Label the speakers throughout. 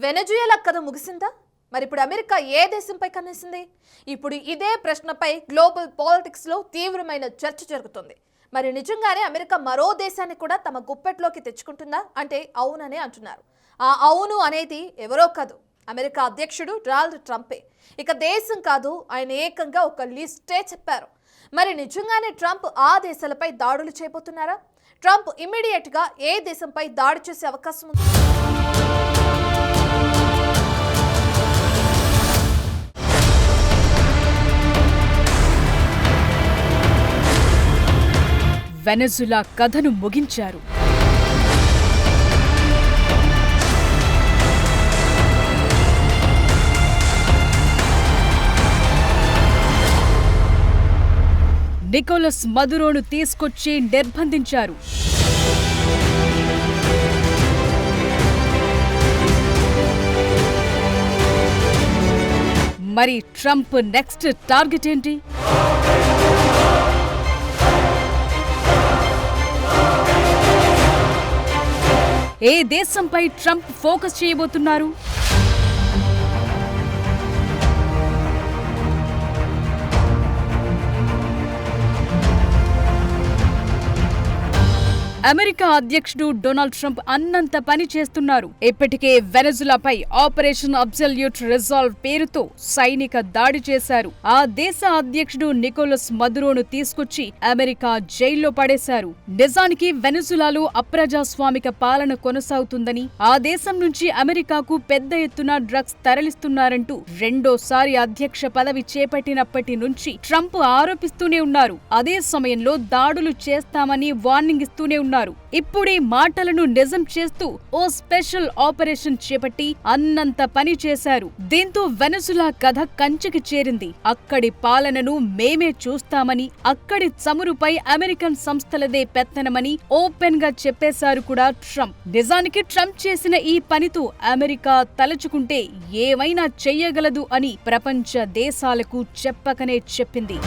Speaker 1: వెనజుయేలా కథ ముగిసిందా? మరి ఇప్పుడు అమెరికా ఏ దేశంపై కన్నేసింది? ఇప్పుడు ఇదే ప్రశ్నపై గ్లోబల్ పాలిటిక్స్ లో తీవ్రమైన చర్చ జరుగుతుంది. మరి నిజంగానే అమెరికా మరో దేశాన్ని కూడా తమ గుప్పెట్లోకి తెచ్చుకుంటుందా అంటే అవుననే అంటున్నారు. ఆ అవును అనేది ఎవరో కాదు, అమెరికా అధ్యక్షుడు డొనాల్డ్ ట్రంపే. ఇక దేశం కాదు, ఆయన ఏకంగా ఒక లిస్టే చెప్పారు. మరి నిజంగానే ట్రంప్ ఆ దేశాలపై దాడులు చేయబోతున్నారా? ట్రంప్ ఇమ్మీడియట్ గా ఏ దేశంపై దాడి చేసే అవకాశం ఉంది?
Speaker 2: వెనజులా కథను ముగించారు. నికోలస్ మదురోను తీసుకొచ్చి నిర్బంధించారు. మరి ట్రంప్ నెక్స్ట్ టార్గెట్ ఏంటి? ఏ దేశంపై ట్రంప్ ఫోకస్ చేయబోతున్నారు? అమెరికా అధ్యక్షుడు డొనాల్డ్ ట్రంప్ అన్నంత పని చేస్తున్నారు. ఇప్పటికే వెనజులాపై ఆపరేషన్ అబ్సల్యూట్ రిజాల్వ్ పేరుతో సైనిక దాడి చేశారు. ఆ దేశ అధ్యక్షుడు నికోలస్ మదురోను తీసుకొచ్చి అమెరికా జైల్లో పడేశారు. నిజానికి వెనజులాలో అప్రజాస్వామిక పాలన కొనసాగుతుందని, ఆ దేశం నుంచి అమెరికాకు పెద్ద ఎత్తున డ్రగ్స్ తరలిస్తున్నారంటూ రెండోసారి అధ్యక్ష పదవి చేపట్టినప్పటి నుంచి ట్రంప్ ఆరోపిస్తూనే ఉన్నారు. అదే సమయంలో దాడులు చేస్తామని వార్నింగ్ ఇస్తూనే ఉన్నారు. ఇప్పుడే మాటలను నిజం చేస్తూ ఓ స్పెషల్ ఆపరేషన్ చేపట్టి అన్నంత పని చేశారు. దీంతో వెనజులా కథ కంచికి చేరింది. అక్కడి పాలనను మేమే చూస్తామని, అక్కడి చమురుపై అమెరికన్ సంస్థలదే పెత్తనమని ఓపెన్ గా చెప్పేశారు కూడా ట్రంప్. నిజానికి ట్రంప్ చేసిన ఈ పనితో అమెరికా తలుచుకుంటే ఏమైనా చెయ్యగలదు అని ప్రపంచ దేశాలకు చెప్పకనే చెప్పింది.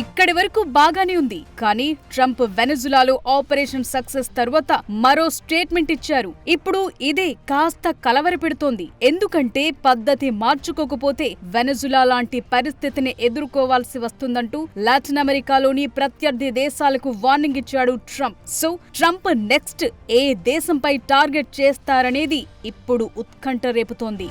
Speaker 2: ఇక్కడి వరకు బాగానే ఉంది. కానీ ట్రంప్ వెనజులాలో ఆపరేషన్ సక్సెస్ తర్వాత మరో స్టేట్మెంట్ ఇచ్చారు. ఇప్పుడు ఇదే కాస్త కలవరపెడుతోంది. ఎందుకంటే పద్ధతి మార్చుకోకపోతే వెనజులా లాంటి పరిస్థితిని ఎదుర్కోవాల్సి వస్తుందంటూ లాటిన్ అమెరికాలోని ప్రత్యర్థి దేశాలకు వార్నింగ్ ఇచ్చాడు ట్రంప్. సో ట్రంప్ నెక్స్ట్ ఏ దేశంపై టార్గెట్ చేస్తారనేది ఇప్పుడు ఉత్కంఠ రేపుతోంది.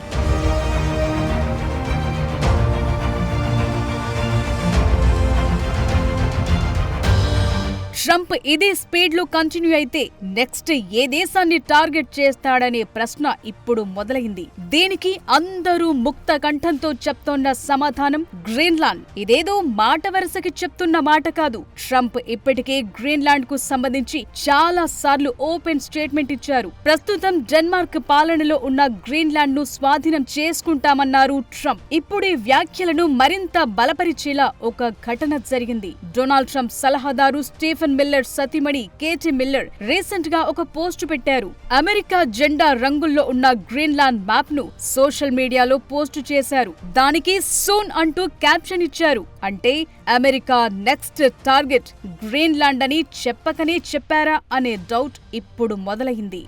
Speaker 2: ట్రంప్ ఇదే స్పీడ్ లో కంటిన్యూ అయితే నెక్స్ట్ ఏ దేశాన్ని టార్గెట్ చేస్తాడనే ప్రశ్న ఇప్పుడు మొదలైంది. దీనికి అందరూ ముక్త కంఠంతో చెప్తోన్న సమాధానం గ్రీన్లాండ్. ఇదేదో మాట వరుసకి చెప్తున్న మాట కాదు. ట్రంప్ ఇప్పటికే గ్రీన్లాండ్ కు సంబంధించి చాలా సార్లు ఓపెన్ స్టేట్మెంట్ ఇచ్చారు. ప్రస్తుతం డెన్మార్క్ పాలనలో ఉన్న గ్రీన్లాండ్ ను స్వాధీనం చేసుకుంటామన్నారు ట్రంప్. ఇప్పుడే వ్యాఖ్యలను మరింత బలపరిచేలా ఒక ఘటన జరిగింది. డొనాల్డ్ ట్రంప్ సలహాదారు స్టీఫెన్ మిల్లర్ సతీమణి కేటీ మిల్లర్ రీసెంట్ గా ఒక పోస్ట్ పెట్టారు. అమెరికా జెండా రంగుల్లో ఉన్న గ్రీన్లాండ్ మ్యాప్ ను సోషల్ మీడియాలో పోస్ట్ చేశారు. దానికి సూన్ అంటూ క్యాప్షన్ ఇచ్చారు. అంటే అమెరికా నెక్స్ట్ టార్గెట్ గ్రీన్లాండ్ అని చెప్పకనే చెప్పారా అనే డౌట్ ఇప్పుడు మొదలైంది.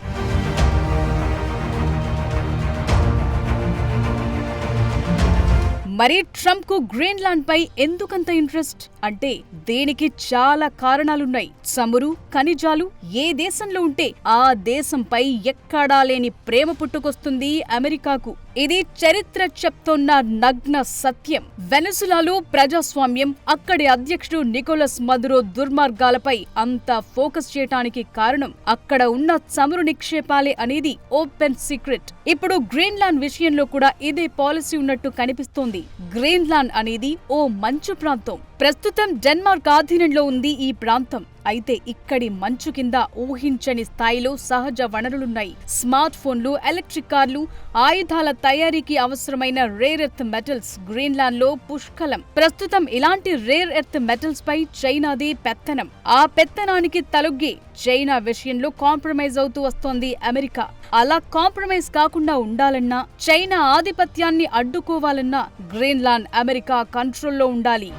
Speaker 2: మరి ట్రంప్ కు గ్రీన్లాండ్ పై ఎందుకంత ఇంట్రెస్ట్ అంటే దీనికి చాలా కారణాలున్నాయి. చమురు, ఖనిజాలు ఏ దేశంలో ఉంటే ఆ దేశంపై ఎక్కడా లేని ప్రేమ పుట్టుకొస్తుంది అమెరికాకు. ఇది చరిత్ర చెప్తోన్న నగ్న సత్యం. వెనజులాలో ప్రజాస్వామ్యం, అక్కడి అధ్యక్షుడు నికోలస్ మదురో దుర్మార్గాలపై అంత ఫోకస్ చేయటానికి కారణం అక్కడ ఉన్న చమురు నిక్షేపాలే అనేది ఓపెన్ సీక్రెట్. ఇప్పుడు గ్రీన్లాండ్ విషయంలో కూడా ఇదే పాలసీ ఉన్నట్టు కనిపిస్తోంది. గ్రీన్లాండ్ అనేది ఓ మంచు ప్రాంతం. ప్రస్తుతం డెన్మార్క్ ఆధీనంలో ఉంది ఈ ప్రాంతం. అయితే ఇక్కడి మంచు కింద ఊహించని స్థాయిలో సహజ వనరులున్నాయి. స్మార్ట్ ఫోన్లు, ఎలక్ట్రిక్ కార్లు, ఆయుధాల తయారీకి అవసరమైన రేర్ ఎర్త్ మెటల్స్ గ్రీన్లాండ్ లో పుష్కలం. ప్రస్తుతం ఇలాంటి రేర్ ఎర్త్ మెటల్స్ పై చైనాది పెత్తనం. ఆ పెత్తనానికి తలొగ్గి చైనా విషయంలో కాంప్రమైజ్ అవుతూ వస్తోంది అమెరికా. అలా కాంప్రమైజ్ కాకుండా ఉండాలన్నా, చైనా ఆధిపత్యాన్ని అడ్డుకోవాలన్నా గ్రీన్లాండ్ అమెరికా కంట్రోల్లో ఉండాలి.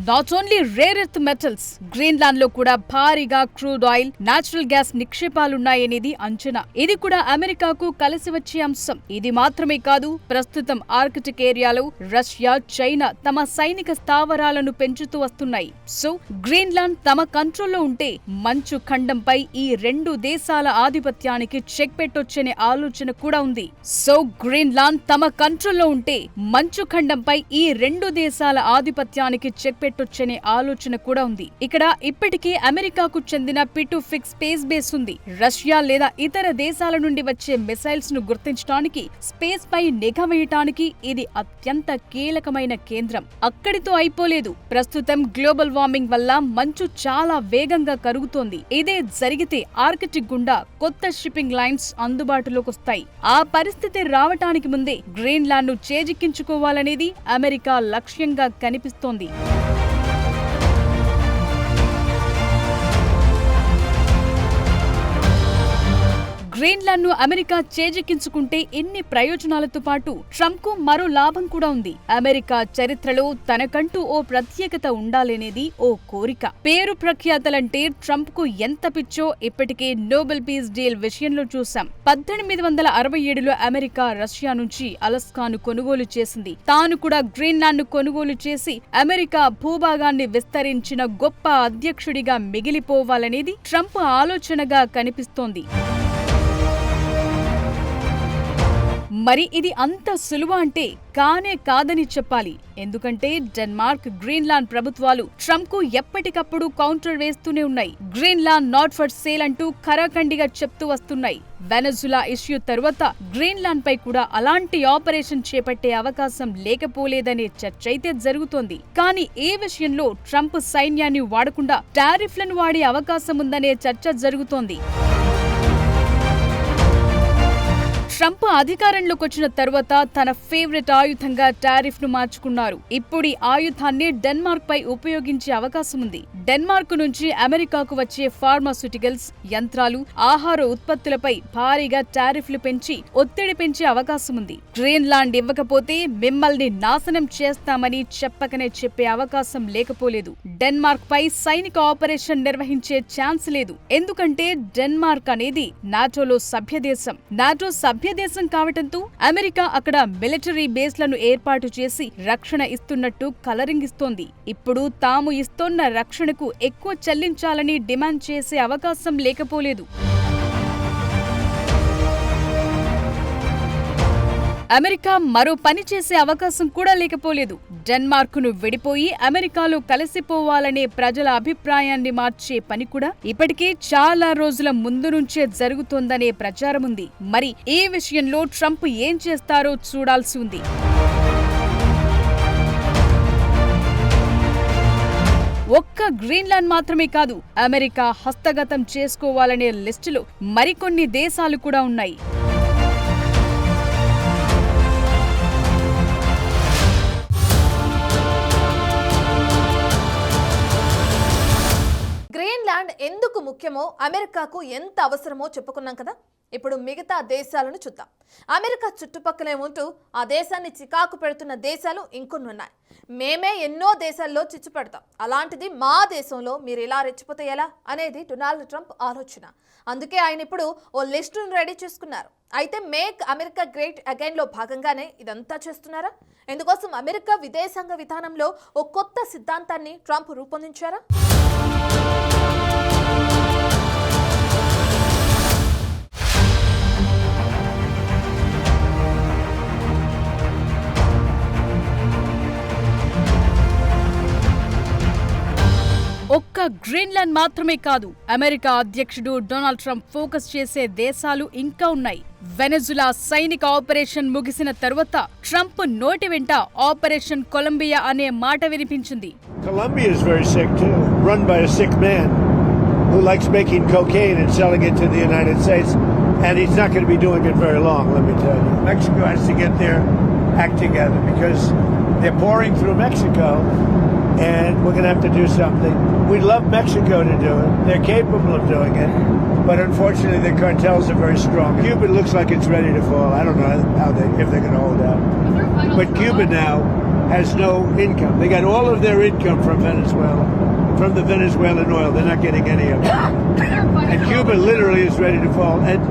Speaker 2: Not only rare earth metals, Greenland లో కూడా భారీగా క్రూడ్ ఆయిల్, నాచురల్ గ్యాస్ నిక్షేపాలున్నాయనేది అంచనా. ఇది కూడా అమెరికాకు కలిసి వచ్చే అంశం. ఇది మాత్రమే కాదు, ప్రస్తుతం ఆర్కిటిక్ ఏరియాలో రష్యా, చైనా తమ సైనిక స్థావరాలను పెంచుతూ వస్తున్నాయి. సో గ్రీన్లాండ్ తమ కంట్రోల్లో ఉంటే మంచు ఖండంపై ఈ రెండు దేశాల ఆధిపత్యానికి చెక్ పెట్టొచ్చనే ఆలోచన కూడా ఉంది. సో గ్రీన్లాండ్ తమ కంట్రోల్లో ఉంటే మంచు ఖండంపై ఈ రెండు దేశాల ఆధిపత్యానికి చెక్ పెట్టొచ్చనే ఆలోచన కూడా ఉంది. ఇక్కడ ఇప్పటికే అమెరికాకు చెందిన పిటుఫిక్ స్పేస్ బేస్ ఉంది. రష్యా లేదా ఇతర దేశాల నుండి వచ్చే మిసైల్స్ ను గుర్తించడానికి, స్పేస్ పై నిఘా వేయటానికి ఇది అత్యంత కీలకమైన కేంద్రం. అక్కడితో అయిపోలేదు. ప్రస్తుతం గ్లోబల్ వార్మింగ్ వల్ల మంచు చాలా వేగంగా కరుగుతోంది. ఇదే జరిగితే ఆర్కిటిక్ గుండా కొత్త షిప్పింగ్ లైన్స్ అందుబాటులోకి వస్తాయి. ఆ పరిస్థితి రావటానికి ముందే గ్రీన్లాండ్ ను చేజిక్కించుకోవాలనేది అమెరికా లక్ష్యంగా కనిపిస్తోంది. గ్రీన్లాండ్ ను అమెరికా చేజిక్కించుకుంటే ఎన్ని ప్రయోజనాలతో పాటు ట్రంప్ కు మరో లాభం కూడా ఉంది. అమెరికా చరిత్రలో తనకంటూ ఓ ప్రత్యేకత ఉండాలనేది ఓ కోరిక. పేరు ప్రఖ్యాతలంటే ట్రంప్ కు ఎంత పిచ్చో ఇప్పటికే నోబెల్ పీస్ డీల్ విషయంలో చూశాం. 1867లో అమెరికా రష్యా నుంచి అలస్కాను కొనుగోలు చేసింది. తాను కూడా గ్రీన్లాండ్ ను కొనుగోలు చేసి అమెరికా భూభాగాన్ని విస్తరించిన గొప్ప అధ్యక్షుడిగా మిగిలిపోవాలనేది ట్రంప్ ఆలోచనగా కనిపిస్తోంది. మరి ఇది అంత సులువ అంటే కానే కాదని చెప్పాలి. ఎందుకంటే డెన్మార్క్, గ్రీన్లాండ్ ప్రభుత్వాలు ట్రంప్ కు ఎప్పటికప్పుడు కౌంటర్ వేస్తూనే ఉన్నాయి. గ్రీన్లాండ్ నాట్ ఫర్ సేల్ అంటూ ఖరాఖండిగా చెప్తూ వస్తున్నాయి. వెనజులా ఇష్యూ తరువాత గ్రీన్లాండ్ పై కూడా అలాంటి ఆపరేషన్ చేపట్టే అవకాశం లేకపోలేదనే చర్చ అయితే జరుగుతోంది. కానీ ఈ విషయంలో ట్రంప్ సైన్యాన్ని వాడకుండా టారిఫ్లను వాడే అవకాశం ఉందనే చర్చ జరుగుతోంది. ట్రంప్ అధికారంలోకి వచ్చిన తర్వాత తన ఫేవరెట్ ఆయుధంగా టారిఫ్ ను మార్చుకున్నారు. ఇప్పుడు ఈ ఆయుధాన్ని డెన్మార్క్ పై ఉపయోగించే అవకాశం ఉంది. డెన్మార్క్ నుంచి అమెరికాకు వచ్చే ఫార్మాస్యూటికల్స్, యంత్రాలు, ఆహార ఉత్పత్తులపై భారీగా టారిఫ్లు పెంచి ఒత్తిడి పెంచే అవకాశం ఉంది. గ్రీన్లాండ్ ఇవ్వకపోతే మిమ్మల్ని నాశనం చేస్తామని చెప్పకనే చెప్పే అవకాశం లేకపోలేదు. డెన్మార్క్ పై సైనిక ఆపరేషన్ నిర్వహించే ఛాన్స్ లేదు. ఎందుకంటే డెన్మార్క్ అనేది నాటోలో సభ్యదేశం. నాటో సభ్యదేశం కావటంతో అమెరికా అక్కడ మిలిటరీ బేస్లను ఏర్పాటు చేసి రక్షణ ఇస్తున్నట్టు కలరింగ్ ఇస్తోంది. ఇప్పుడు తాము ఇస్తోన్న రక్షణకు ఎక్కువ చెల్లించాలని డిమాండ్ చేసే అవకాశం లేకపోలేదు. అమెరికా మరో పని చేసే అవకాశం కూడా లేకపోలేదు. డెన్మార్క్ను విడిపోయి అమెరికాలో కలిసిపోవాలనే ప్రజల అభిప్రాయాన్ని మార్చే పని కూడా ఇప్పటికే చాలా రోజుల ముందు నుంచే జరుగుతోందనే ప్రచారం ఉంది. మరి ఈ విషయంలో ట్రంప్ ఏం చేస్తారో చూడాల్సి ఉంది. ఒక్క గ్రీన్లాండ్ మాత్రమే కాదు, అమెరికా హస్తగతం చేసుకోవాలనే లిస్టులో మరికొన్ని దేశాలు కూడా ఉన్నాయి.
Speaker 1: గ్రీన్లాండ్ ఎందుకు ముఖ్యమో, అమెరికాకు ఎంత అవసరమో చెప్పుకున్నాం కదా. ఇప్పుడు మిగతా దేశాలను చూద్దాం. అమెరికా చుట్టుపక్కలే ఉంటూ ఆ దేశాన్ని చికాకు పెడుతున్న దేశాలు ఇంకొన్ని ఉన్నాయి. మేమే ఎన్నో దేశాల్లో చిచ్చు పెడతాం, అలాంటిది మా దేశంలో మీరు ఇలా రెచ్చిపోతే ఎలా అనేది డొనాల్డ్ ట్రంప్ ఆలోచన. అందుకే ఆయన ఇప్పుడు ఓ లిస్టును రెడీ చేసుకున్నారు. అయితే మేక్ అమెరికా గ్రేట్ అగైన్లో భాగంగానే ఇదంతా చేస్తున్నారా? ఇందుకోసం అమెరికా విదేశాంగ విధానంలో ఓ కొత్త సిద్ధాంతాన్ని ట్రంప్ రూపొందించారా?
Speaker 2: ఒక్క గ్రీన్లాండ్ మాత్రమే కాదు, అమెరికా అధ్యక్షుడు డొనాల్డ్ ట్రంప్ ఫోకస్ చేసే దేశాలు ఇంకా ఉన్నాయి. వెనజులా సైనిక ఆపరేషన్ ముగిసిన తరువాత ట్రంప్ నోటి వెంట ఆపరేషన్ కొలంబియా అనే మాట వినిపించింది.
Speaker 3: Colombia is very sick too, run by a sick man who likes making cocaine and selling it to the United States, and he's not going to be doing it very long, let me tell you. Mexico has to get their act together because they're pouring through Mexico. And we're going to have to do something. We'd love Mexico to do it. They're capable of doing it. But unfortunately, the cartels are very strong. Cuba looks like it's ready to fall. I don't know if they're going to hold out. But Cuba now has no income. They got all of their income from Venezuela, from the Venezuelan oil. They're not getting any of it. And Cuba literally is ready to fall. And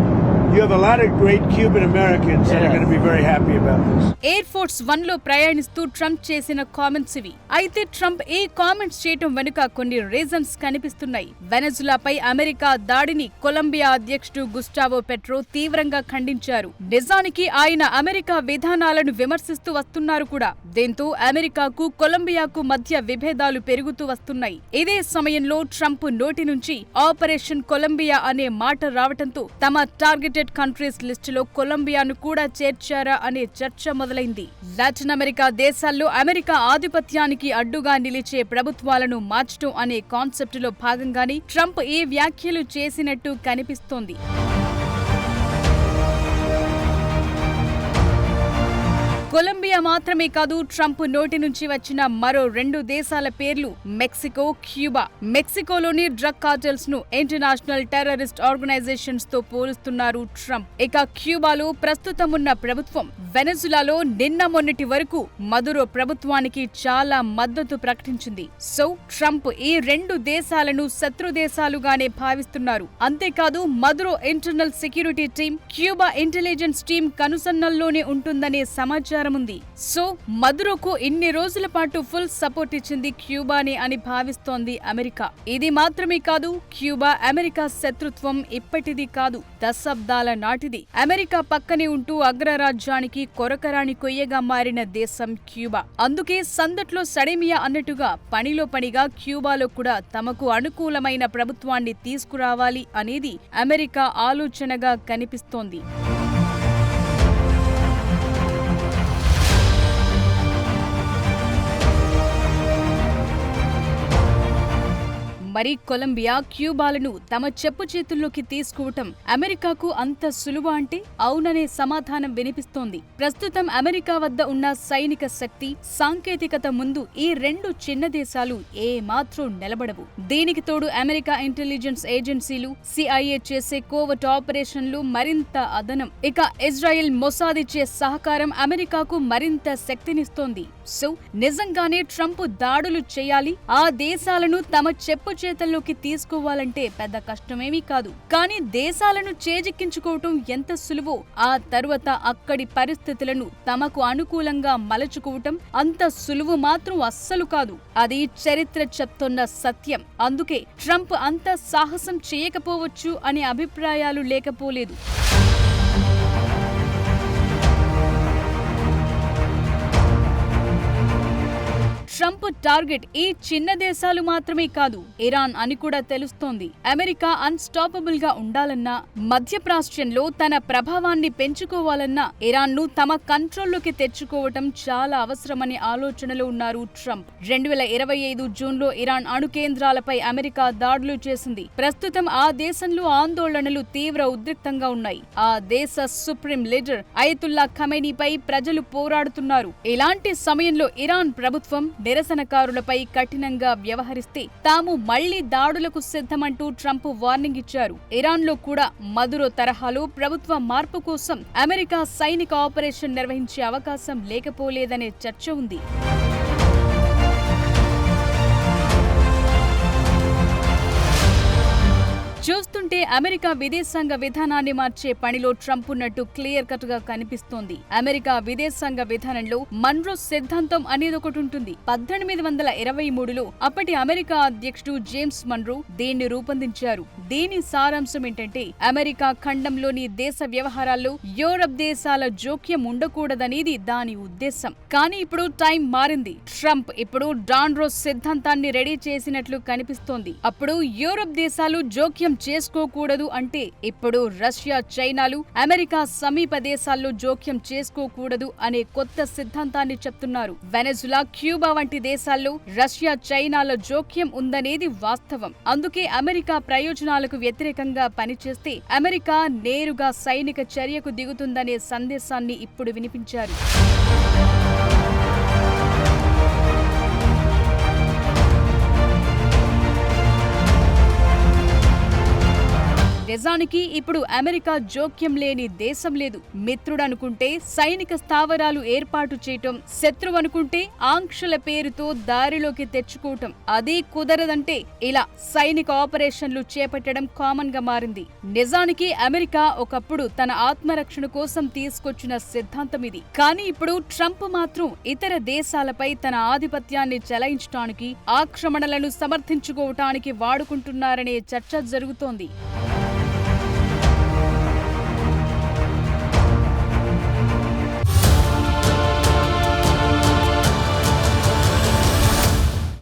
Speaker 3: you have a lot of great Cuban Americans that are going to be very happy about this.
Speaker 2: Air force 1 లో ప్రయాణిస్తూ Trump చేసిన comments ఇవి. అయితే Trump ఈ comments చేయటం వెనుక కొన్ని reasons కనిపిస్తున్నాయి. వెనజులాపై అమెరికా దాడిని కొలంబియా అధ్యక్షుడు గుస్టావో పెట్రో తీవ్రంగా ఖండించారు. నిజానికి ఆయన అమెరికా విధానాలను విమర్శిస్తూ వస్తున్నారు కూడా. దీంతో అమెరికాకు కొలంబియాకు మధ్య విభేదాలు పెరుగుతూ వస్తున్నాయి. ఇదే సమయంలో ట్రంప్ నోటి నుంచి ఆపరేషన్ కొలంబియా అనే మాట రావటంతో తమ టార్గెటెడ్ కంట్రీస్ లిస్టులో కొలంబియాను కూడా చేర్చారా అనే చర్చ మొదలైంది. లాటిన్ అమెరికా దేశాల్లో అమెరికా ఆధిపత్యానికి అడ్డుగా నిలిచే ప్రభుత్వాలను మార్చడం అనే కాన్సెప్ట్ లో భాగంగానే ట్రంప్ ఈ వ్యాఖ్యలు చేసినట్టు కనిపిస్తోంది. కొలంబియా మాత్రమే కాదు, ట్రంప్ నోటి నుంచి వచ్చిన మరో 2 దేశాల పేర్లు మెక్సికో, క్యూబా. మెక్సికోలోని డ్రగ్ కార్టెల్స్ ను ఇంటర్నేషనల్ టెర్రరిస్ట్ ఆర్గనైజేషన్స్ తో పోలుస్తున్నారు ట్రంప్. ఇక క్యూబాలో ప్రస్తుతం ఉన్న ప్రభుత్వం, వెనజులాలో నిన్న మొన్నటి వరకు మదురో ప్రభుత్వానికి చాలా మద్దతు ప్రకటించింది. సో ట్రంప్ ఈ 2 దేశాలను శత్రు దేశాలుగానే భావిస్తున్నారు. అంతేకాదు, Maduro internal security team, Cuba intelligence team కనుసన్నల్లోనే ఉంటుందనే సమాచారం ఉంది. సో మదురోకు ఇన్ని రోజుల పాటు ఫుల్ సపోర్ట్ ఇచ్చింది క్యూబానే అని భావిస్తోంది అమెరికా. ఇది మాత్రమే కాదు, క్యూబా అమెరికా శత్రుత్వం ఇప్పటిది కాదు, దశాబ్దాల నాటిది. అమెరికా పక్కనే ఉంటూ అగ్రరాజ్యానికి కొరకరాని కొయ్యగా మారిన దేశం క్యూబా. అందుకే సందట్లో సడేమియా అన్నట్టుగా పనిలో పనిగా క్యూబాలో కూడా తమకు అనుకూలమైన ప్రభుత్వాన్ని తీసుకురావాలి అనేది అమెరికా ఆలోచనగా కనిపిస్తోంది. మరి కొలంబియా, క్యూబాలను తమ చెప్పు చేతుల్లోకి తీసుకోవటం అమెరికాకు అంత సులువా అంటే అవుననే సమాధానం వినిపిస్తోంది. ప్రస్తుతం అమెరికా వద్ద ఉన్న సైనిక శక్తి, సాంకేతికత ముందు ఈ 2 చిన్న దేశాలు ఏ మాత్రం నిలబడవు. దీనికి తోడు అమెరికా ఇంటెలిజెన్స్ ఏజెన్సీలు, CIA చేసే కోవర్ట్ ఆపరేషన్లు మరింత అదనం. ఇక ఇజ్రాయెల్, మొసాద్ ఇచ్చే సహకారం అమెరికాకు మరింత శక్తినిస్తోంది. సో నిజంగానే ట్రంప్ దాడులు చేయాలి, ఆ దేశాలను తమ చెప్పు చేతల్లోకి తీసుకోవాలంటే పెద్ద కష్టమేమీ కాదు. కానీ దేశాలను చేజిక్కించుకోవటం ఎంత సులువో, ఆ తరువాత అక్కడి పరిస్థితులను తమకు అనుకూలంగా మలచుకోవటం అంత సులువు మాత్రం అస్సలు కాదు. అది చరిత్ర చెప్తున్న సత్యం. అందుకే ట్రంప్ అంత సాహసం చేయకపోవచ్చు అనే అభిప్రాయాలు లేకపోలేదు. ట్రంప్ టార్గెట్ ఈ చిన్న దేశాలు మాత్రమే కాదు, ఇరాన్ అని కూడా తెలుస్తోంది. అమెరికా అన్స్టాపబుల్ గా ఉండాలన్నా, మధ్యప్రాచ్యంలో తన ప్రభావాన్ని పెంచుకోవాలన్నా ఇరాన్ ను తమ కంట్రోల్లోకి తెచ్చుకోవటం చాలా అవసరమనే ఆలోచనలో ఉన్నారు ట్రంప్. 2025 జూన్లో ఇరాన్ అణు కేంద్రాలపై అమెరికా దాడులు చేసింది. ప్రస్తుతం ఆ దేశంలో ఆందోళనలు తీవ్ర ఉద్రిక్తంగా ఉన్నాయి. ఆ దేశ సుప్రీం లీడర్ అయతుల్లా ఖమేనీపై ప్రజలు పోరాడుతున్నారు. ఇలాంటి సమయంలో ఇరాన్ ప్రభుత్వం నిరసనకారులపై కఠినంగా వ్యవహరిస్తే తాము మళ్లీ దాడులకు సిద్ధమంటూ ట్రంప్ వార్నింగ్ ఇచ్చారు. ఇరాన్లో కూడా మదురో తరహాలో ప్రభుత్వ మార్పు కోసం అమెరికా సైనిక ఆపరేషన్ నిర్వహించే అవకాశం లేకపోలేదనే చర్చ ఉంది. చూస్తుంటే అమెరికా విదేశాంగ విధానాన్ని మార్చే పనిలో ట్రంప్ ఉన్నట్టు క్లియర్ కట్ గా కనిపిస్తోంది. అమెరికా విదేశాంగ విధానంలో మన్రో సిద్ధాంతం అనేది ఒకటి ఉంటుంది. 1823లో అప్పటి అమెరికా అధ్యక్షుడు జేమ్స్ మన్రో దీన్ని రూపొందించారు. దీని సారాంశం ఏంటంటే అమెరికా ఖండంలోని దేశ వ్యవహారాల్లో యూరప్ దేశాల జోక్యం ఉండకూడదనేది దాని ఉద్దేశం. కానీ ఇప్పుడు టైం మారింది. ట్రంప్ ఇప్పుడు డాన్రోస్ సిద్ధాంతాన్ని రెడీ చేసినట్లు కనిపిస్తోంది. అప్పుడు యూరప్ దేశాలు జోక్యం చేసుకోకూడదు అంటే ఇప్పుడు రష్యా, చైనాలు అమెరికా సమీప దేశాల్లో జోక్యం చేసుకోకూడదు అనే కొత్త సిద్ధాంతాన్ని చెప్తున్నారు. వెనజులా, క్యూబా వంటి దేశాల్లో రష్యా, చైనాల జోక్యం ఉందనేది వాస్తవం. అందుకే అమెరికా ప్రయోజనాలకు వ్యతిరేకంగా పనిచేస్తే అమెరికా నేరుగా సైనిక చర్యకు దిగుతుందనే సందేశాన్ని ఇప్పుడు వినిపించారు. నిజానికి నిజానికి ఇప్పుడు అమెరికా జోక్యం లేని దేశం లేదు. మిత్రుడనుకుంటే సైనిక స్థావరాలు ఏర్పాటు చేయటం, శత్రువనుకుంటే ఆంక్షల పేరుతో దారిలోకి తెచ్చుకోవటం, అదీ కుదరదంటే ఇలా సైనిక ఆపరేషన్లు చేపట్టడం కామన్ గా మారింది. నిజానికి అమెరికా ఒకప్పుడు తన ఆత్మరక్షణ కోసం తీసుకొచ్చిన సిద్ధాంతం ఇది. కానీ ఇప్పుడు ట్రంప్ మాత్రం ఇతర దేశాలపై తన ఆధిపత్యాన్ని చెలాయించడానికి, ఆక్రమణలను సమర్థించుకోవటానికి వాడుకుంటున్నారనే చర్చ జరుగుతోంది.